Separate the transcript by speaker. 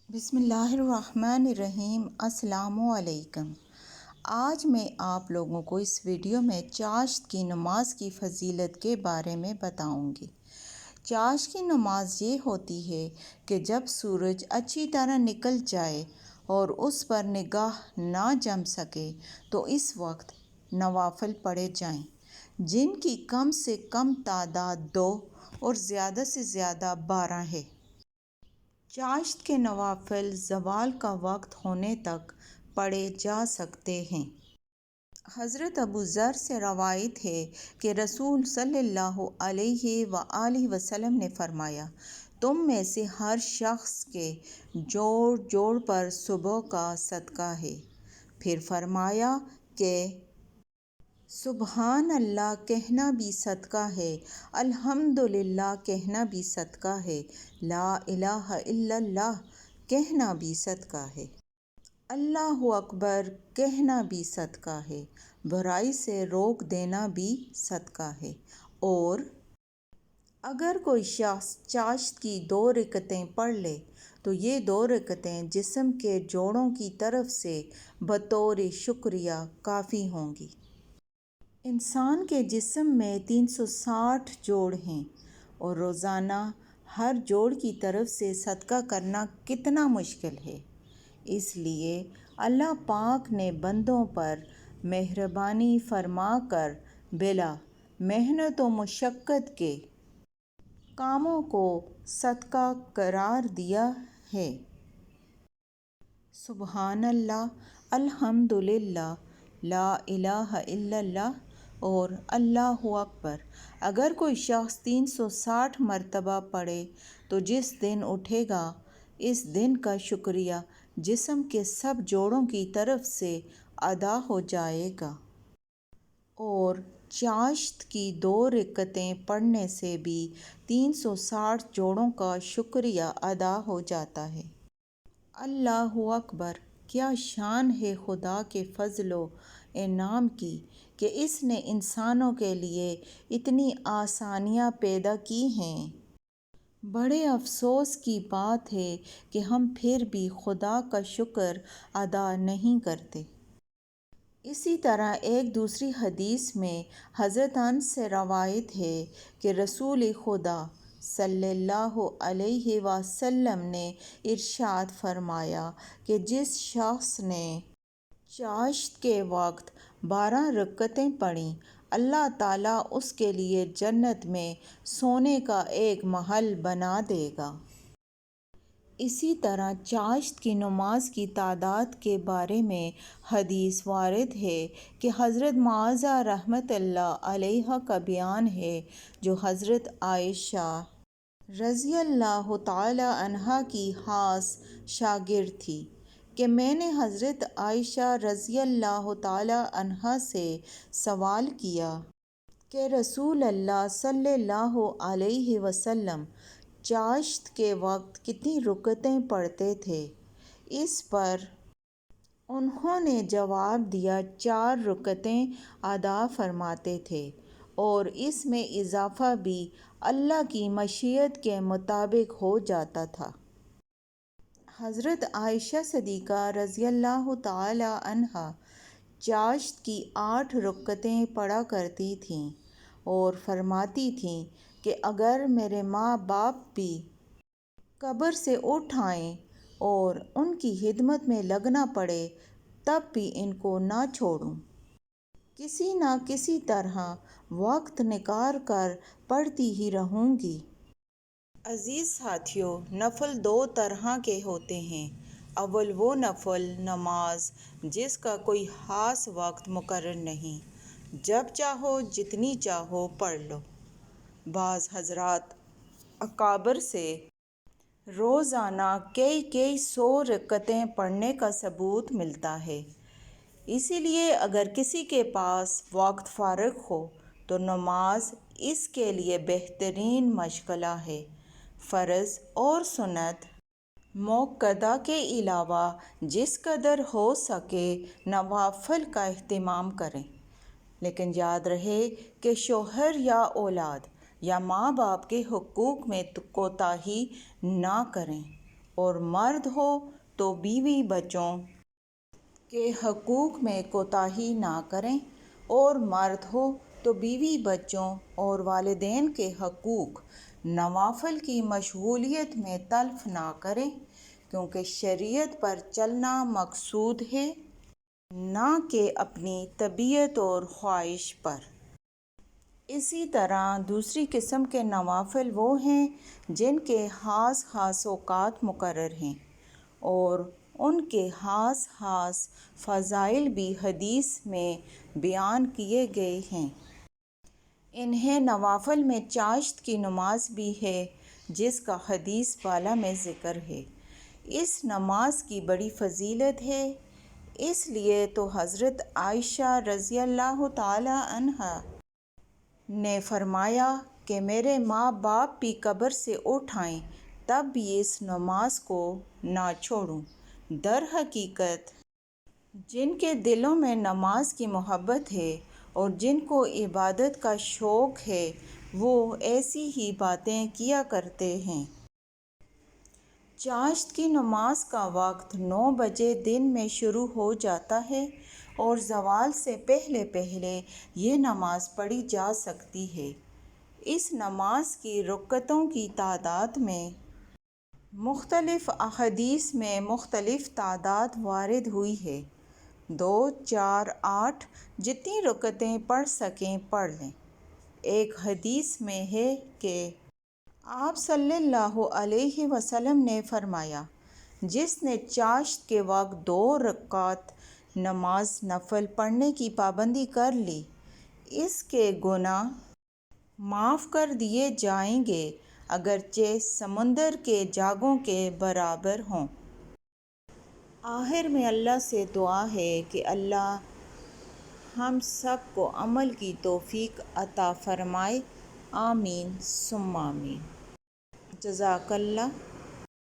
Speaker 1: بسم اللہ الرحمن الرحیم۔ السلام علیکم۔ آج میں آپ لوگوں کو اس ویڈیو میں چاشت کی نماز کی فضیلت کے بارے میں بتاؤں گی۔ چاشت کی نماز یہ ہوتی ہے کہ جب سورج اچھی طرح نکل جائے اور اس پر نگاہ نہ جم سکے تو اس وقت نوافل پڑھے جائیں، جن کی کم سے کم تعداد 2 اور زیادہ سے زیادہ 12 ہے۔ چاشت کے نوافل زوال کا وقت ہونے تک پڑھے جا سکتے ہیں۔ حضرت ابو ذر سے روایت ہے کہ رسول صلی اللہ علیہ وآلہ وسلم نے فرمایا، تم میں سے ہر شخص کے جوڑ جوڑ پر صبح کا صدقہ ہے۔ پھر فرمایا کہ سبحان اللہ کہنا بھی صدقہ ہے، الحمدللہ کہنا بھی صدقہ ہے، لا الہ الا اللہ کہنا بھی صدقہ ہے، اللہ اکبر کہنا بھی صدقہ ہے، برائی سے روک دینا بھی صدقہ ہے۔ اور اگر کوئی شخص چاشت کی 2 رکعتیں پڑھ لے تو یہ 2 رکعتیں جسم کے جوڑوں کی طرف سے بطور شکریہ کافی ہوں گی۔ انسان کے جسم میں 360 جوڑ ہیں اور روزانہ ہر جوڑ کی طرف سے صدقہ کرنا کتنا مشکل ہے۔ اس لیے اللہ پاک نے بندوں پر مہربانی فرما کر بلا محنت و مشقت کے کاموں کو صدقہ قرار دیا ہے۔ سبحان اللہ، الحمدللہ، لا الہ الا اللہ اور اللہ اکبر اگر کوئی شخص 360 مرتبہ پڑھے تو جس دن اٹھے گا اس دن کا شکریہ جسم کے سب جوڑوں کی طرف سے ادا ہو جائے گا۔ اور چاشت کی 2 رکعتیں پڑھنے سے بھی 360 جوڑوں کا شکریہ ادا ہو جاتا ہے۔ اللہ اکبر، کیا شان ہے خدا کے فضل و انعام کی کہ اس نے انسانوں کے لیے اتنی آسانیاں پیدا کی ہیں۔ بڑے افسوس کی بات ہے کہ ہم پھر بھی خدا کا شکر ادا نہیں کرتے۔ اسی طرح ایک دوسری حدیث میں حضرت انس سے روایت ہے کہ رسول خدا صلی اللہ علیہ وسلم نے ارشاد فرمایا کہ جس شخص نے چاشت کے وقت 12 رکعتیں پڑھیں اللہ تعالیٰ اس کے لیے جنت میں سونے کا ایک محل بنا دے گا۔ اسی طرح چاشت کی نماز کی تعداد کے بارے میں حدیث وارد ہے کہ حضرت معاذہ رحمۃ اللہ علیہا کا بیان ہے، جو حضرت عائشہ رضی اللہ تعالی عنہا کی خاص شاگرد تھی، کہ میں نے حضرت عائشہ رضی اللہ تعالی عنہا سے سوال کیا کہ رسول اللہ صلی اللہ علیہ وسلم چاشت کے وقت کتنی رکعتیں پڑھتے تھے؟ اس پر انہوں نے جواب دیا 4 رکعتیں ادا فرماتے تھے اور اس میں اضافہ بھی اللہ کی مشیت کے مطابق ہو جاتا تھا۔ حضرت عائشہ صدیقہ رضی اللہ تعالی عنہا چاشت کی 8 رکعتیں پڑھا کرتی تھیں اور فرماتی تھیں کہ اگر میرے ماں باپ بھی قبر سے اٹھ آئیں اور ان کی خدمت میں لگنا پڑے تب بھی ان کو نہ چھوڑوں، کسی نہ کسی طرح وقت نکال کر پڑھتی ہی رہوں گی۔ عزیز ساتھیو، نفل 2 طرح کے ہوتے ہیں۔ اول وہ نفل نماز جس کا کوئی خاص وقت مقرر نہیں، جب چاہو جتنی چاہو پڑھ لو۔ بعض حضرات اکابر سے روزانہ کئی 100 رکعتیں پڑھنے کا ثبوت ملتا ہے۔ اسی لیے اگر کسی کے پاس وقت فارغ ہو تو نماز اس کے لیے بہترین مشغلہ ہے۔ فرض اور سنت مؤکدہ کے علاوہ جس قدر ہو سکے نوافل کا اہتمام کریں، لیکن یاد رہے کہ شوہر یا اولاد یا ماں باپ کے حقوق میں کوتاہی نہ کریں اور مرد ہو تو بیوی بچوں کے حقوق میں کوتاہی نہ کریں، اور مرد ہو تو بیوی بچوں اور والدین کے حقوق نوافل کی مشغولیت میں تلف نہ کریں، کیونکہ شریعت پر چلنا مقصود ہے، نہ کہ اپنی طبیعت اور خواہش پر۔ اسی طرح دوسری قسم کے نوافل وہ ہیں جن کے خاص اوقات مقرر ہیں، اور ان کے خاص فضائل بھی حدیث میں بیان کیے گئے ہیں۔ انہیں نوافل میں چاشت کی نماز بھی ہے، جس کا حدیث بالا میں ذکر ہے۔ اس نماز کی بڑی فضیلت ہے، اس لیے تو حضرت عائشہ رضی اللہ تعالی عنہا نے فرمایا کہ میرے ماں باپ بھی قبر سے اٹھ آئیں تب بھی اس نماز کو نہ چھوڑوں۔ در حقیقت جن کے دلوں میں نماز کی محبت ہے اور جن کو عبادت کا شوق ہے، وہ ایسی ہی باتیں کیا کرتے ہیں۔ چاشت کی نماز کا وقت 9 بجے دن میں شروع ہو جاتا ہے، اور زوال سے پہلے پہلے یہ نماز پڑھی جا سکتی ہے۔ اس نماز کی رکعتوں کی تعداد میں مختلف احادیث میں مختلف تعداد وارد ہوئی ہے، 2، 4، 8 جتنی رکعتیں پڑھ سکیں پڑھ لیں۔ ایک حدیث میں ہے کہ آپ صلی اللہ علیہ وسلم نے فرمایا، جس نے چاشت کے وقت 2 رکعت نماز نفل پڑھنے کی پابندی کر لی، اس کے گناہ معاف کر دیے جائیں گے، اگرچہ سمندر کے جاگوں کے برابر ہوں۔ آخر میں اللہ سے دعا ہے کہ اللہ ہم سب کو عمل کی توفیق عطا فرمائے، آمین ثم آمین۔ جزاک اللہ۔